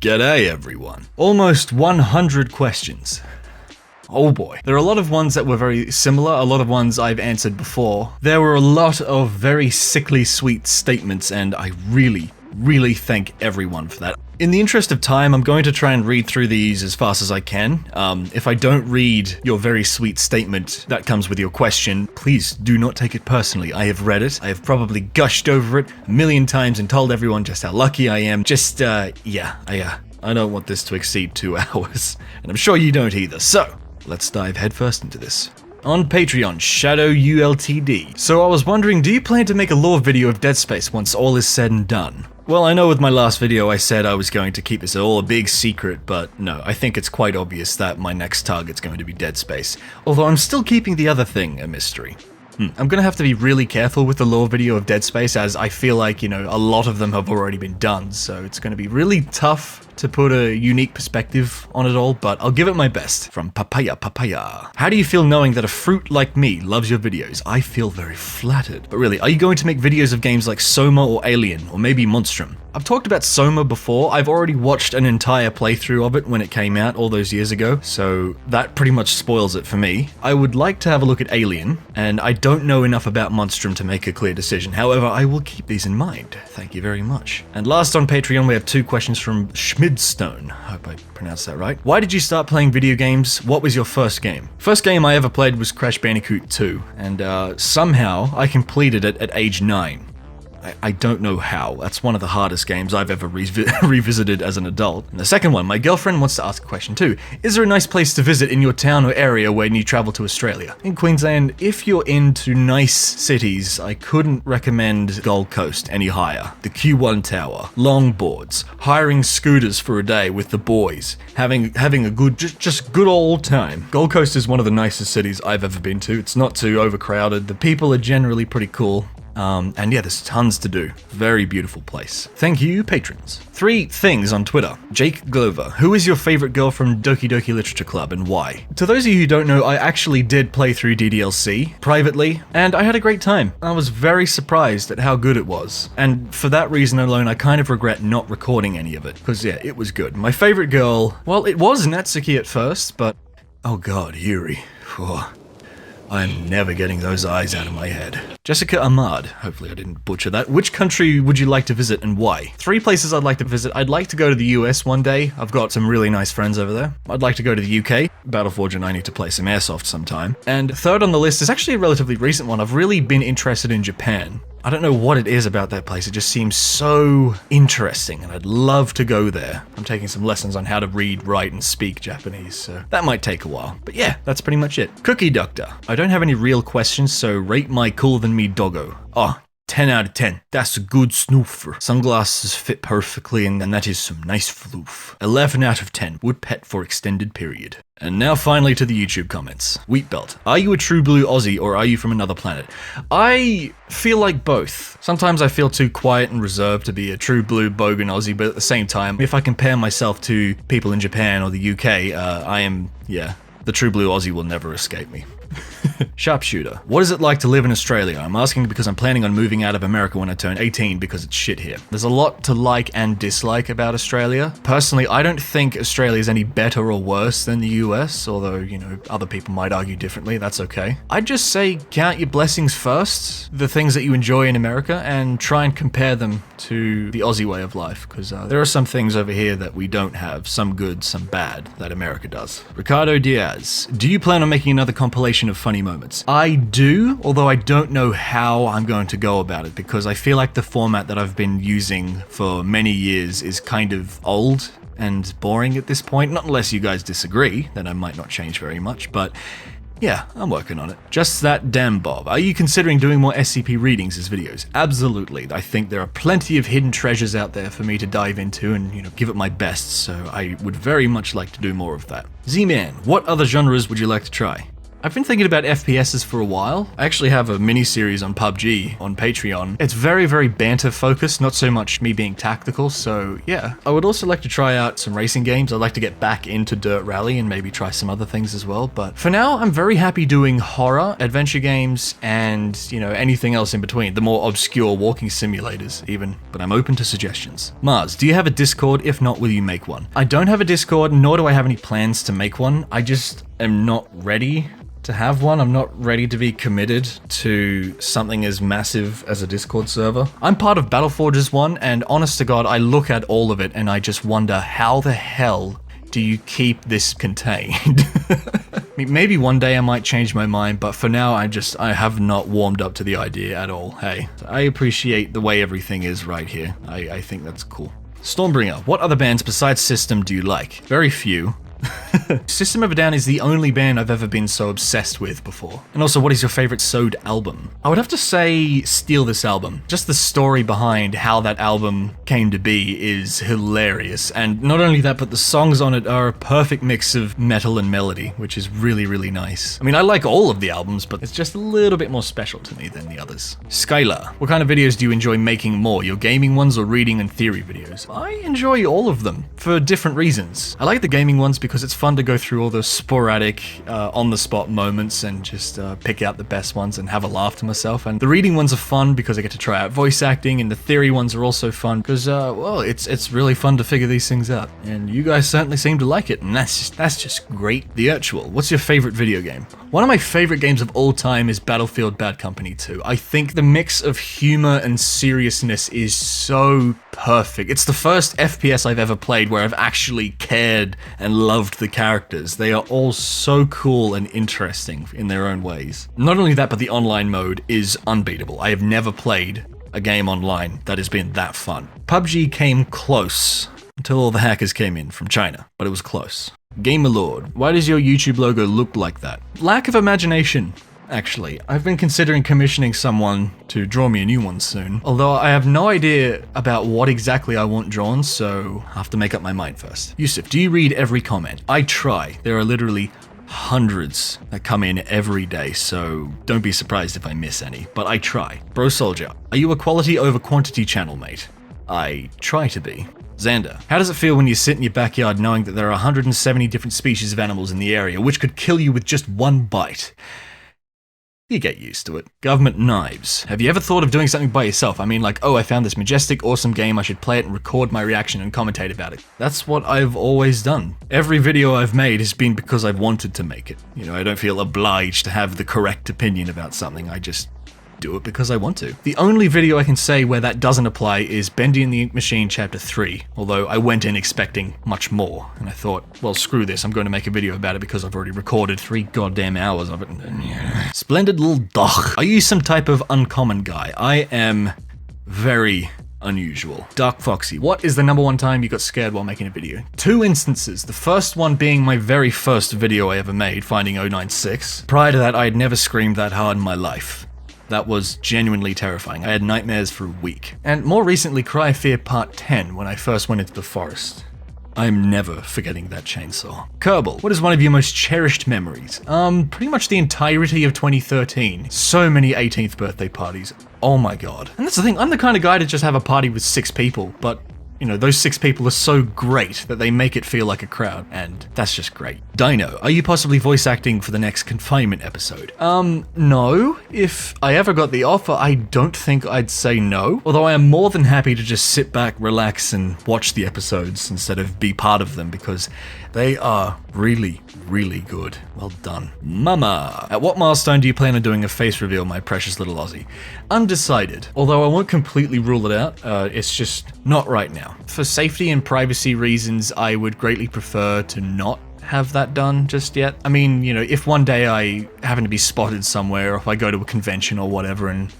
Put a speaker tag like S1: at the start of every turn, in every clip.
S1: G'day everyone. Almost 100 questions. Oh boy. There are a lot of ones that were very similar, a lot of ones I've answered before. There were a lot of very sickly sweet statements, and I really thank everyone for that. In the interest of time, I'm going to try and read through these as fast as I can. If I don't read your very sweet statement that comes with your question, please do not take it personally. I have read it. I have probably gushed over it a million times and told everyone just how lucky I am. I don't want this to exceed 2 hours, and I'm sure you don't either. So, let's dive headfirst into this. On Patreon, Shadow ULTD. So I was wondering, do you plan to make a lore video of Ded Spess once all is said and done? Well, I know with my last video I said I was going to keep this all a big secret, but no, I think it's quite obvious that my next target's going to be Ded Spess, although I'm still keeping the other thing a mystery. I'm gonna have to be really careful with the lore video of Ded Spess, as I feel like, a lot of them have already been done, so it's gonna be really tough to put a unique perspective on it all, but I'll give it my best. From Papaya. How do you feel knowing that a fruit like me loves your videos? I feel very flattered. But really, are you going to make videos of games like Soma or Alien, or maybe Monstrum? I've talked about Soma before. I've already watched an entire playthrough of it when it came out all those years ago, so that pretty much spoils it for me. I would like to have a look at Alien, and I don't know enough about Monstrum to make a clear decision. However, I will keep these in mind. Thank you very much. And last on Patreon, we have 2 questions from Schmidstone. Hope I pronounced that right. Why did you start playing video games? What was your first game? First game I ever played was Crash Bandicoot 2, and somehow I completed it at age 9. I don't know how. That's one of the hardest games I've ever revisited as an adult. And the second one, my girlfriend wants to ask a question too. Is there a nice place to visit in your town or area when you travel to Australia? In Queensland, if you're into nice cities, I couldn't recommend Gold Coast any higher. The Q1 Tower, longboards, hiring scooters for a day with the boys, having a good, just good old time. Gold Coast is one of the nicest cities I've ever been to. It's not too overcrowded. The people are generally pretty cool. And yeah, there's tons to do. Very beautiful place. Thank you, patrons. 3 things on Twitter. Jake Glover. Who is your favorite girl from Doki Doki Literature Club and why? To those of you who don't know, I actually did play through DDLC privately, and I had a great time. I was very surprised at how good it was. And for that reason alone, I kind of regret not recording any of it, because yeah, it was good. My favorite girl, well, it was Natsuki at first, but oh god, Yuri. I'm never getting those eyes out of my head. Jessica Ahmad, hopefully I didn't butcher that. Which country would you like to visit and why? 3 places I'd like to visit. I'd like to go to the US one day. I've got some really nice friends over there. I'd like to go to the UK. Battleforge and I need to play some Airsoft sometime. And third on the list is actually a relatively recent one. I've really been interested in Japan. I don't know what it is about that place, it just seems so interesting and I'd love to go there. I'm taking some lessons on how to read, write, and speak Japanese, so that might take a while. But yeah, that's pretty much it. Cookie Doctor. I don't have any real questions, so rate my cooler than me doggo. 10 out of 10. That's a good snoofer. Sunglasses fit perfectly and that is some nice floof. 11 out of 10. Would pet for extended period. And now finally to the YouTube comments. Wheatbelt. Are you a true blue Aussie or are you from another planet? I feel like both. Sometimes I feel too quiet and reserved to be a true blue bogan Aussie, but at the same time, if I compare myself to people in Japan or the UK, I am, the true blue Aussie will never escape me. Sharpshooter. What is it like to live in Australia? I'm asking because I'm planning on moving out of America when I turn 18 because it's shit here. There's a lot to like and dislike about Australia. Personally, I don't think Australia is any better or worse than the US, although, other people might argue differently, that's okay. I'd just say count your blessings first, the things that you enjoy in America, and try and compare them to the Aussie way of life, because there are some things over here that we don't have, some good, some bad, that America does. Ricardo Diaz. Do you plan on making another compilation of funny moments? I do, although I don't know how I'm going to go about it because I feel like the format that I've been using for many years is kind of old and boring at this point. Not unless you guys disagree, then I might not change very much, but yeah, I'm working on it. Just that damn Bob. Are you considering doing more SCP readings as videos? Absolutely. I think there are plenty of hidden treasures out there for me to dive into and, give it my best, so I would very much like to do more of that. Z-Man, what other genres would you like to try? I've been thinking about FPSs for a while. I actually have a mini-series on PUBG on Patreon. It's very, very banter focused, not so much me being tactical, so yeah. I would also like to try out some racing games. I'd like to get back into Dirt Rally and maybe try some other things as well, but for now, I'm very happy doing horror, adventure games, and, you know, anything else in between. The more obscure walking simulators, even. But I'm open to suggestions. Mars, do you have a Discord? If not, will you make one? I don't have a Discord, nor do I have any plans to make one. I just am not ready to have one. I'm not ready to be committed to something as massive as a Discord server. I'm part of Battleforge's one, and honest to God, I look at all of it and I just wonder, how the hell do you keep this contained? I mean, maybe one day I might change my mind, but for now I have not warmed up to the idea at all. Hey, I appreciate the way everything is right here. I think that's cool. Stormbringer, what other bands besides System do you like? Very few. System of a Down is the only band I've ever been so obsessed with before. And also, what is your favorite Sode album? I would have to say Steal This Album. Just the story behind how that album came to be is hilarious. And not only that, but the songs on it are a perfect mix of metal and melody, which is really, really nice. I mean, I like all of the albums, but it's just a little bit more special to me than the others. Skylar, what kind of videos do you enjoy making more? Your gaming ones or reading and theory videos? I enjoy all of them for different reasons. I like the gaming ones because it's fun to go through all those sporadic, on-the-spot moments and just pick out the best ones and have a laugh to myself. And the reading ones are fun because I get to try out voice acting, and the theory ones are also fun because, well, it's really fun to figure these things out. And you guys certainly seem to like it, and that's just great. The Urtual, what's your favorite video game? One of my favorite games of all time is Battlefield Bad Company 2. I think the mix of humor and seriousness is so perfect. It's the first FPS I've ever played where I've actually cared and loved the characters. They are all so cool and interesting in their own ways. Not only that, but the online mode is unbeatable. I have never played a game online that has been that fun. PUBG came close until all the hackers came in from China, but it was close. Gamer Lord, why does your YouTube logo look like that? Lack of imagination. Actually, I've been considering commissioning someone to draw me a new one soon, although I have no idea about what exactly I want drawn, so I have to make up my mind first. Yusuf, do you read every comment? I try. There are literally hundreds that come in every day, so don't be surprised if I miss any, but I try. Bro Soldier, are you a quality over quantity channel, mate? I try to be. Xander, how does it feel when you sit in your backyard knowing that there are 170 different species of animals in the area, which could kill you with just one bite? You get used to it. Government Knives. Have you ever thought of doing something by yourself? I mean, like, oh, I found this majestic, awesome game, I should play it and record my reaction and commentate about it. That's what I've always done. Every video I've made has been because I've wanted to make it. You know, I don't feel obliged to have the correct opinion about something, I just do it because I want to. The only video I can say where that doesn't apply is Bendy and the Ink Machine Chapter 3, although I went in expecting much more, and I thought, well, screw this, I'm going to make a video about it because I've already recorded 3 goddamn hours of it. Splendid little dog. Are you some type of uncommon guy? I am very unusual. Dark Foxy, what is the #1 time you got scared while making a video? 2 instances. The first one being my very first video I ever made, Finding 096. Prior to that, I had never screamed that hard in my life. That was genuinely terrifying. I had nightmares for a week. And more recently, Cry of Fear Part 10, when I first went into the forest. I'm never forgetting that chainsaw. Kerbal, what is one of your most cherished memories? Pretty much the entirety of 2013. So many 18th birthday parties. Oh my god. And that's the thing, I'm the kind of guy to just have a party with 6 people, but you know, those 6 people are so great that they make it feel like a crowd, and that's just great. Dino, are you possibly voice acting for the next confinement episode? No. If I ever got the offer, I don't think I'd say no. Although I am more than happy to just sit back, relax, and watch the episodes instead of be part of them, because they are really, really good. Well done. Mama, at what milestone do you plan on doing a face reveal, my precious little Aussie? Undecided. Although I won't completely rule it out, it's just not right now. For safety and privacy reasons, I would greatly prefer to not have that done just yet. I mean, you know, if one day I happen to be spotted somewhere, or if I go to a convention or whatever, and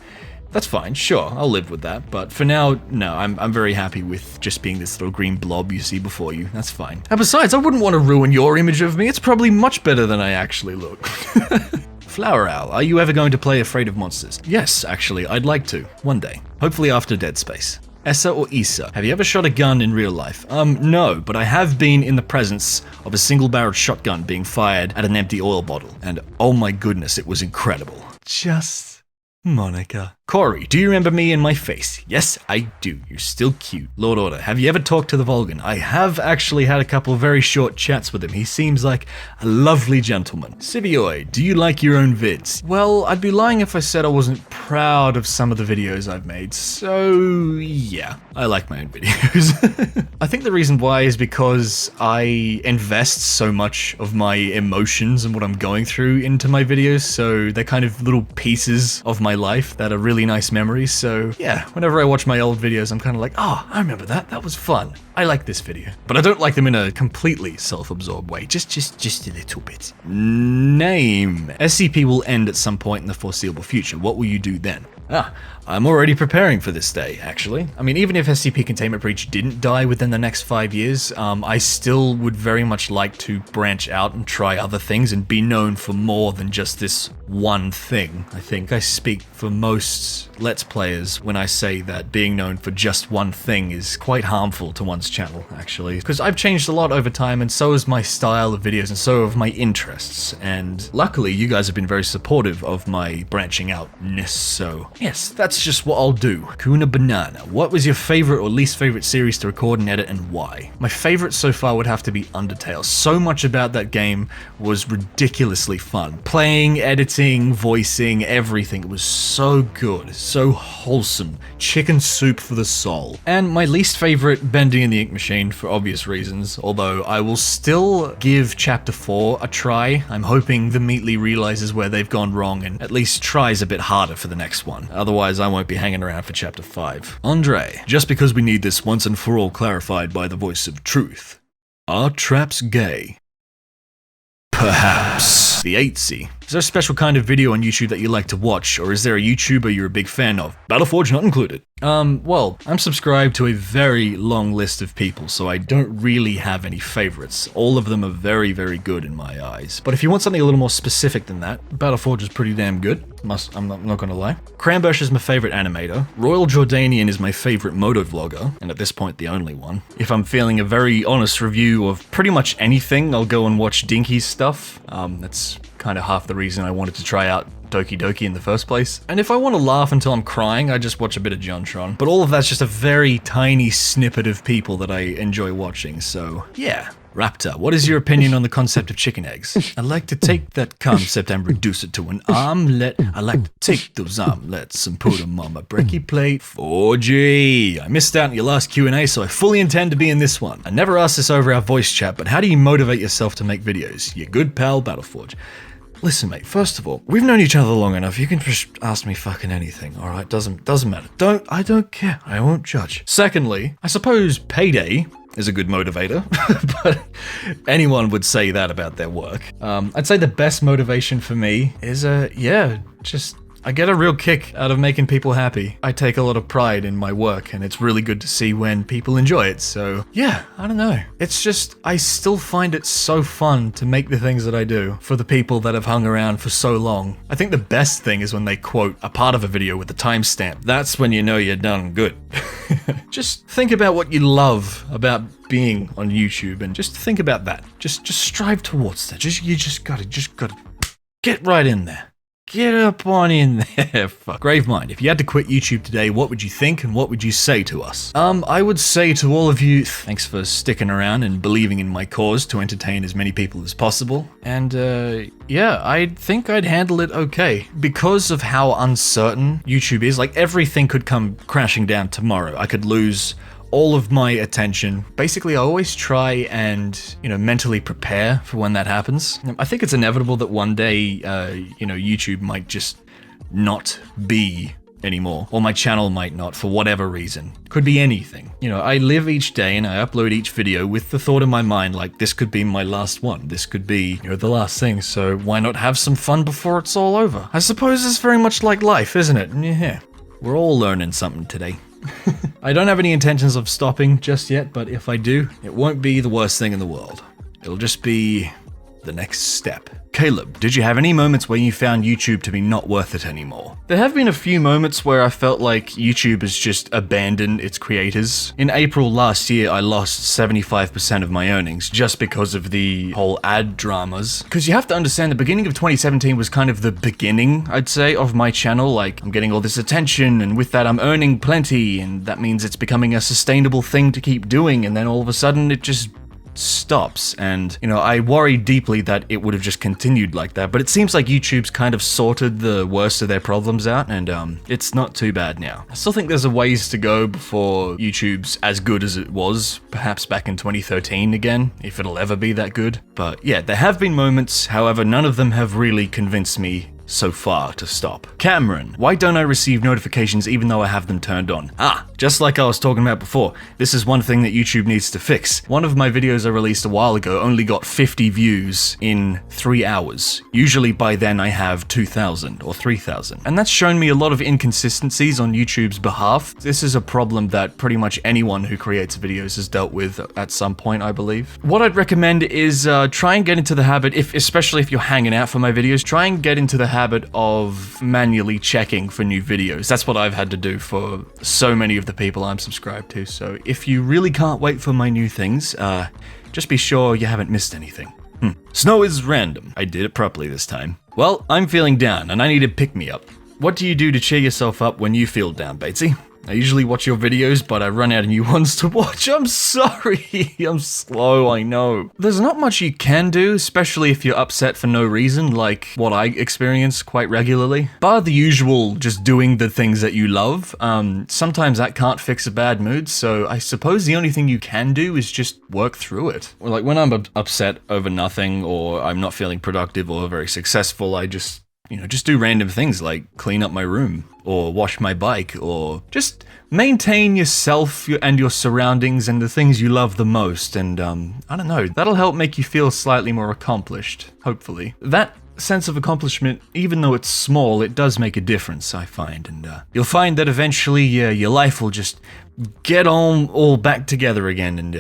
S1: that's fine, sure, I'll live with that. But for now, no, I'm very happy with just being this little green blob you see before you. That's fine. And besides, I wouldn't want to ruin your image of me. It's probably much better than I actually look. Flower Owl, are you ever going to play Afraid of Monsters? Yes, actually, I'd like to. One day. Hopefully after Ded Spess. Essa or Issa, have you ever shot a gun in real life? No, but I have been in the presence of a single-barreled shotgun being fired at an empty oil bottle, and oh my goodness, it was incredible. Just Monica. Corey, do you remember me and my face? Yes, I do. You're still cute. Lord Order, have you ever talked to the Vulcan? I have actually had a couple of very short chats with him. He seems like a lovely gentleman. Sivioi, do you like your own vids? Well, I'd be lying if I said I wasn't proud of some of the videos I've made, so yeah, I like my own videos. I think the reason why is because I invest so much of my emotions and what I'm going through into my videos, so they're kind of little pieces of my life that are really nice memories. So yeah, whenever I watch my old videos, I'm kind of like, oh, I remember that. That was fun. I like this video. But I don't like them in a completely self-absorbed way. Just a little bit. Name. SCP will end at some point in the foreseeable future. What will you do then? I'm already preparing for this day, actually. I mean, even if SCP Containment Breach didn't die within the next 5 years, I still would very much like to branch out and try other things and be known for more than just this one thing. I think I speak for most Let's Players when I say that being known for just one thing is quite harmful to one's channel, actually. Because I've changed a lot over time, and so has my style of videos, and so have my interests. And luckily, you guys have been very supportive of my branching outness, so yes, that's just what I'll do. Kuna Banana, what was your favorite or least favorite series to record and edit, and why? My favorite so far would have to be Undertale. So much about that game was ridiculously fun. Playing, editing, voicing, everything. It was so good, so wholesome. Chicken soup for the soul. And my least favorite, Bending in the Ink Machine, for obvious reasons, although I will still give Chapter 4 a try. I'm hoping the Meatly realizes where they've gone wrong and at least tries a bit harder for the next one. Otherwise, I won't be hanging around for Chapter 5. Andre, just because we need this once and for all clarified by the voice of truth. Are traps gay? Perhaps. TheBatesee. Is there a special kind of video on YouTube that you like to watch, or is there a YouTuber you're a big fan of? Battleforge not included. Well, I'm subscribed to a very long list of people, so I don't really have any favorites. All of them are very, very good in my eyes. But if you want something a little more specific than that, Battleforge is pretty damn good. I'm not gonna lie. Crambush is my favorite animator. Royal Jordanian is my favorite motovlogger, and at this point the only one. If I'm feeling a very honest review of pretty much anything, I'll go and watch Dinky's stuff. That's kind of half the reason I wanted to try out Doki Doki in the first place. And if I want to laugh until I'm crying, I just watch a bit of Jontron. But all of that's just a very tiny snippet of people that I enjoy watching, so yeah. Raptor, what is your opinion on the concept of chicken eggs? I like to take that concept and reduce it to an omelet. I like to take those omelets and put them on my brekkie plate. 4G. I missed out on your last Q&A, so I fully intend to be in this one. I never asked this over our voice chat, but how do you motivate yourself to make videos? Your good pal, Battleforge. Listen, mate, first of all, we've known each other long enough. You can just ask me fucking anything, alright? Doesn't matter. I don't care. I won't judge. Secondly, I suppose payday is a good motivator, but anyone would say that about their work. I'd say the best motivation for me is, I get a real kick out of making people happy. I take a lot of pride in my work, and it's really good to see when people enjoy it, so yeah, I don't know. It's just, I still find it so fun to make the things that I do for the people that have hung around for so long. I think the best thing is when they quote a part of a video with a timestamp. That's when you know you're done good. Just think about what you love about being on YouTube, and just think about that. Just strive towards that. You just gotta get right in there. Get up on in there. Fuck. Gravemind, if you had to quit YouTube today, what would you think and what would you say to us? I would say to all of you, thanks for sticking around and believing in my cause to entertain as many people as possible. And yeah, I think I'd handle it okay. Because of how uncertain YouTube is, like everything could come crashing down tomorrow. I could lose all of my attention. Basically, I always try and, mentally prepare for when that happens. I think it's inevitable that one day, YouTube might just not be anymore, or my channel might not for whatever reason. Could be anything. I live each day and I upload each video with the thought in my mind, like, this could be my last one. This could be, the last thing, so why not have some fun before it's all over? I suppose it's very much like life, isn't it? Yeah. We're all learning something today. I don't have any intentions of stopping just yet, but if I do, it won't be the worst thing in the world. It'll just be the next step. Caleb, did you have any moments where you found YouTube to be not worth it anymore? There have been a few moments where I felt like YouTube has just abandoned its creators. In April last year, I lost 75% of my earnings just because of the whole ad dramas. Because you have to understand, the beginning of 2017 was kind of the beginning, I'd say, of my channel. Like, I'm getting all this attention, and with that I'm earning plenty, and that means it's becoming a sustainable thing to keep doing, and then all of a sudden it just stops. And, you know, I worried deeply that it would have just continued like that, but it seems like YouTube's kind of sorted the worst of their problems out, and it's not too bad now. I still think there's a ways to go before YouTube's as good as it was, perhaps back in 2013 again, if it'll ever be that good. But yeah, there have been moments, however, none of them have really convinced me so far to stop. Cameron, why don't I receive notifications even though I have them turned on? Just like I was talking about before, this is one thing that YouTube needs to fix. One of my videos I released a while ago only got 50 views in 3 hours. Usually by then I have 2,000 or 3,000. And that's shown me a lot of inconsistencies on YouTube's behalf. This is a problem that pretty much anyone who creates videos has dealt with at some point, I believe. What I'd recommend is try and get into the habit, especially if you're hanging out for my videos, try and get into the habit of manually checking for new videos. That's what I've had to do for so many of the people I'm subscribed to. So if you really can't wait for my new things, just be sure you haven't missed anything. Snow is random. I did it properly this time. Well, I'm feeling down and I need a pick-me-up. What do you do to cheer yourself up when you feel down, Batesee? I usually watch your videos, but I run out of new ones to watch. I'm sorry. I'm slow, I know. There's not much you can do, especially if you're upset for no reason, like what I experience quite regularly. Bar the usual, just doing the things that you love, sometimes that can't fix a bad mood, so I suppose the only thing you can do is just work through it. Or like when I'm upset over nothing, or I'm not feeling productive or very successful, I just do random things like clean up my room, or wash my bike, or just maintain yourself and your surroundings and the things you love the most, and I don't know, that'll help make you feel slightly more accomplished, hopefully. That sense of accomplishment, even though it's small, it does make a difference, I find, and you'll find that eventually your life will just get all back together again, and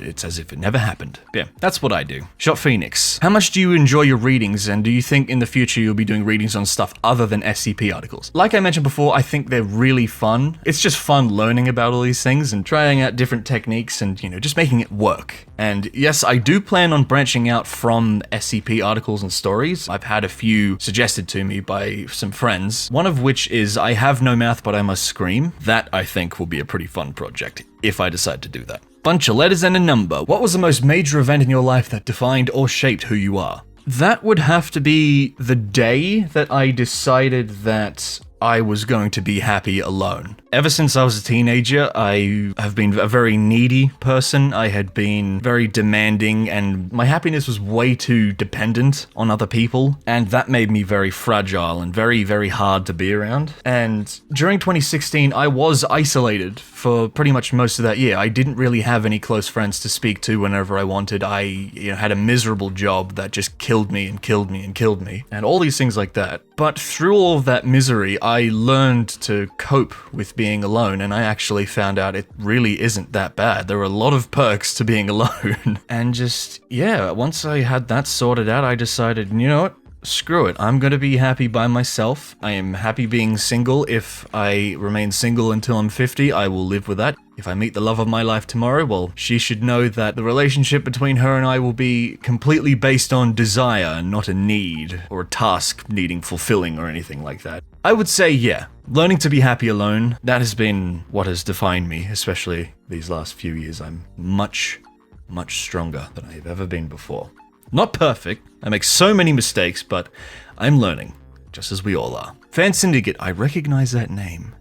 S1: it's as if it never happened. Yeah, that's what I do. Shot Phoenix. How much do you enjoy your readings, and do you think in the future you'll be doing readings on stuff other than SCP articles? Like I mentioned before, I think they're really fun. It's just fun learning about all these things and trying out different techniques and, just making it work. And yes, I do plan on branching out from SCP articles and stories. I've had a few suggested to me by some friends, one of which is I Have No Mouth But I Must Scream. That, I think, will be a pretty fun project, if I decide to do that. Bunch of letters and a number. What was the most major event in your life that defined or shaped who you are? That would have to be the day that I decided that I was going to be happy alone. Ever since I was a teenager, I have been a very needy person. I had been very demanding, and my happiness was way too dependent on other people, and that made me very fragile and very, very hard to be around. And during 2016, I was isolated for pretty much most of that year. I didn't really have any close friends to speak to whenever I wanted. I had a miserable job that just killed me and killed me and killed me, and all these things like that. But through all of that misery, I learned to cope with being alone, and I actually found out it really isn't that bad. There are a lot of perks to being alone. And just, yeah, once I had that sorted out, I decided, you know what? Screw it. I'm gonna be happy by myself. I am happy being single. If I remain single until I'm 50, I will live with that. If I meet the love of my life tomorrow, well, she should know that the relationship between her and I will be completely based on desire, not a need, or a task needing fulfilling or anything like that. I would say, yeah, learning to be happy alone, that has been what has defined me, especially these last few years. I'm much, much stronger than I've ever been before. Not perfect, I make so many mistakes, but I'm learning, just as we all are. Fan Syndicate, I recognize that name.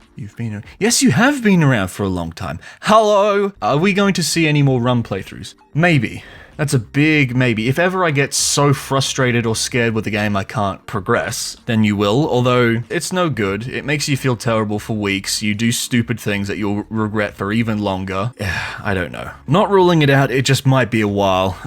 S1: Yes, you have been around for a long time. Hello! Are we going to see any more run playthroughs? Maybe. That's a big maybe. If ever I get so frustrated or scared with the game I can't progress, then you will, although it's no good. It makes you feel terrible for weeks. You do stupid things that you'll regret for even longer. I don't know. Not ruling it out, it just might be a while.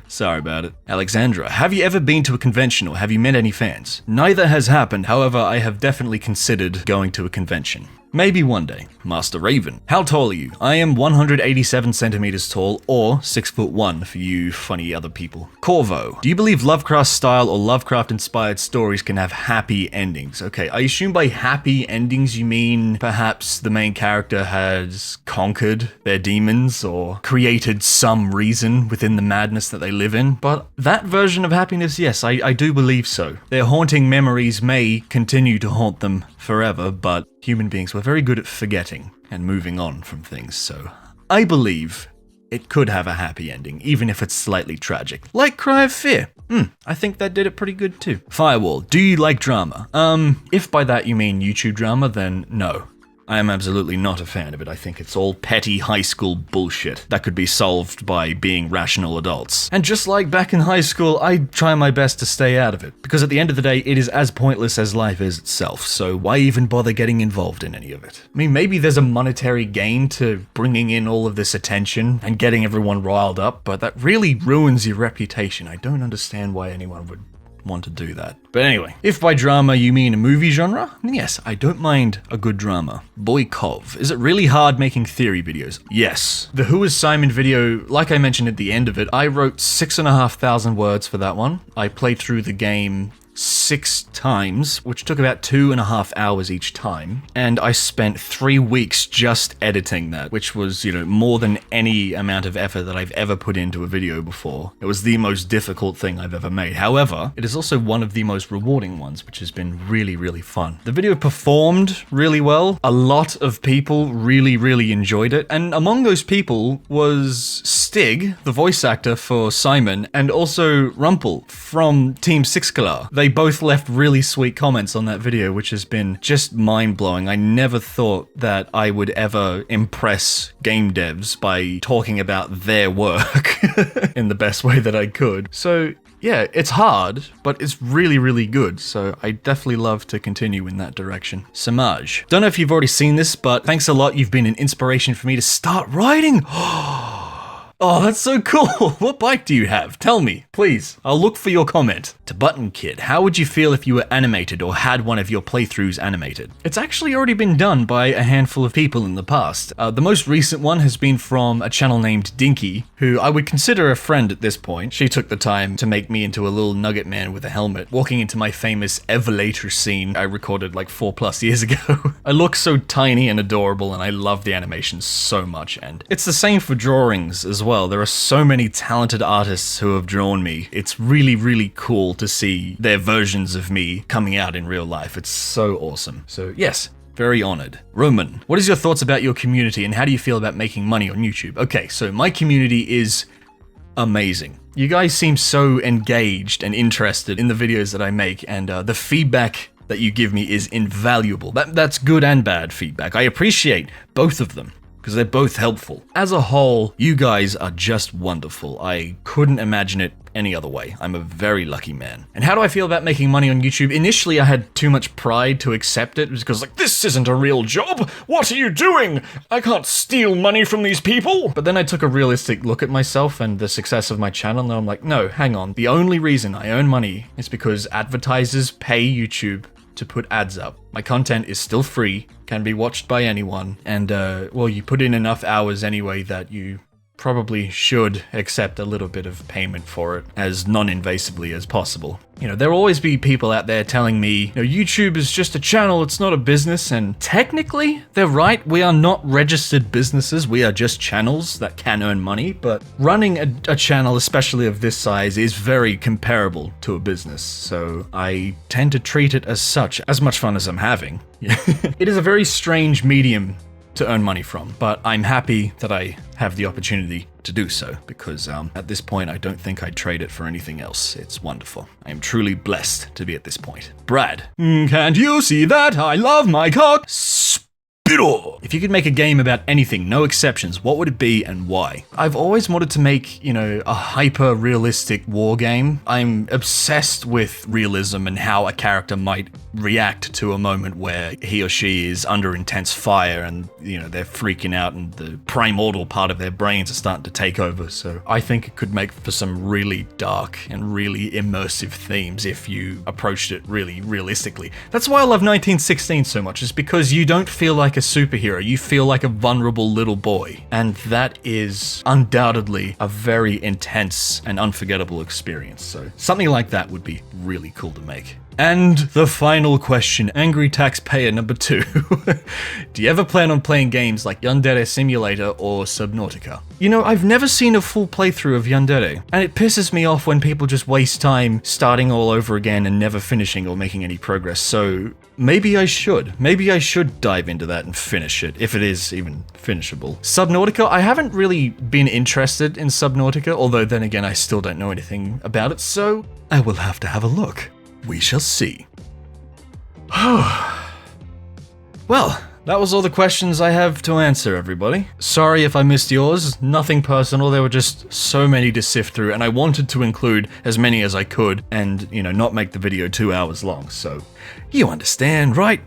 S1: Sorry about it. Alexandra, have you ever been to a convention or have you met any fans? Neither has happened, however, I have definitely considered going to a convention. Maybe one day. Master Raven. How tall are you? I am 187 centimeters tall, or 6'1" for you funny other people. Corvo. Do you believe Lovecraft style or Lovecraft inspired stories can have happy endings? Okay, I assume by happy endings you mean perhaps the main character has conquered their demons or created some reason within the madness that they live in, but that version of happiness, yes, I do believe so. Their haunting memories may continue to haunt them forever, but human beings were very good at forgetting and moving on from things, so I believe it could have a happy ending, even if it's slightly tragic. Like Cry of Fear. I think that did it pretty good too. Firewall, do you like drama? If by that you mean YouTube drama, then no. I am absolutely not a fan of it. I think it's all petty high school bullshit that could be solved by being rational adults. And just like back in high school, I try my best to stay out of it, because at the end of the day, it is as pointless as life is itself, so why even bother getting involved in any of it? I mean, maybe there's a monetary gain to bringing in all of this attention and getting everyone riled up, but that really ruins your reputation. I don't understand why anyone would want to do that. But anyway, if by drama you mean a movie genre, yes, I don't mind a good drama. Boykov, is it really hard making theory videos? Yes. The Who is Simon video, like I mentioned at the end of it, I wrote 6,500 words for that one. I played through the game 6 times, which took about 2.5 hours each time, and I spent 3 weeks just editing that, which was, more than any amount of effort that I've ever put into a video before. It was the most difficult thing I've ever made. However, it is also one of the most rewarding ones, which has been really, really fun. The video performed really well. A lot of people really, really enjoyed it, and among those people was Stig, the voice actor for Simon, and also Rumpel from Team Sixkalar. They both left really sweet comments on that video, which has been just mind-blowing. I never thought that I would ever impress game devs by talking about their work in the best way that I could. So yeah, it's hard, but it's really, really good, so I definitely love to continue in that direction. Samaj. Don't know if you've already seen this, but thanks a lot. You've been an inspiration for me to start writing. Oh, that's so cool. What bike do you have? Tell me, please. I'll look for your comment. To Button Kid, how would you feel if you were animated or had one of your playthroughs animated? It's actually already been done by a handful of people in the past. The most recent one has been from a channel named Dinky, who I would consider a friend at this point. She took the time to make me into a little nugget man with a helmet, walking into my famous Evelator scene I recorded like 4+ years ago. I look so tiny and adorable, and I love the animation so much, and it's the same for drawings as well. There are so many talented artists who have drawn me. It's really, really cool to see their versions of me coming out in real life. It's so awesome. So yes, very honored. Roman, what is your thoughts about your community and how do you feel about making money on YouTube? Okay, so my community is amazing. You guys seem so engaged and interested in the videos that I make, and the feedback that you give me is invaluable. That's good and bad feedback. I appreciate both of them, because they're both helpful. As a whole, you guys are just wonderful. I couldn't imagine it any other way. I'm a very lucky man. And how do I feel about making money on YouTube? Initially, I had too much pride to accept it, because this isn't a real job. What are you doing? I can't steal money from these people. But then I took a realistic look at myself and the success of my channel, and I'm like, no, hang on. The only reason I earn money is because advertisers pay YouTube to put ads up. My content is still free, can be watched by anyone, and well, you put in enough hours anyway that you probably should accept a little bit of payment for it as non-invasively as possible. There will always be people out there telling me, YouTube is just a channel, it's not a business, and technically, they're right. We are not registered businesses, we are just channels that can earn money, but running a channel, especially of this size, is very comparable to a business, so I tend to treat it as such, as much fun as I'm having. It is a very strange medium to earn money from, but I'm happy that I have the opportunity to do so, because at this point I don't think I'd trade it for anything else. It's wonderful. I am truly blessed to be at this point. Brad, can't you see that? I love my cock. Spittle. If you could make a game about anything, no exceptions, what would it be and why? I've always wanted to make, a hyper-realistic war game. I'm obsessed with realism and how a character might react to a moment where he or she is under intense fire and, they're freaking out and the primordial part of their brains are starting to take over. So I think it could make for some really dark and really immersive themes if you approached it really realistically. That's why I love 1916 so much, is because you don't feel like like a superhero. You feel like a vulnerable little boy. And that is undoubtedly a very intense and unforgettable experience. So something like that would be really cool to make. And the final question, Angry Taxpayer number 2. Do you ever plan on playing games like Yandere Simulator or Subnautica? You know, I've never seen a full playthrough of Yandere, and it pisses me off when people just waste time starting all over again and never finishing or making any progress, so maybe I should. Maybe I should dive into that and finish it, if it is even finishable. Subnautica, I haven't really been interested in Subnautica, although then again I still don't know anything about it, so I will have to have a look. We shall see. Well, that was all the questions I have to answer, everybody. Sorry if I missed yours, nothing personal, there were just so many to sift through, and I wanted to include as many as I could, and, you know, not make the video 2 hours long, so you understand, right?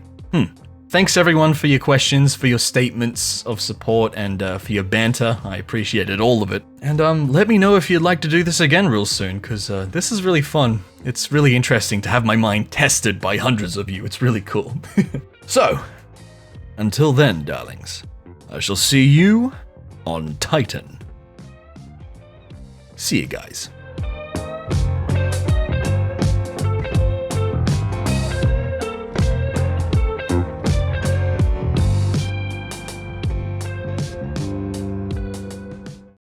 S1: Thanks everyone for your questions, for your statements of support, and for your banter. I appreciated all of it. And let me know if you'd like to do this again real soon, because this is really fun. It's really interesting to have my mind tested by hundreds of you. It's really cool. So, until then, darlings, I shall see you on Titan. See you guys.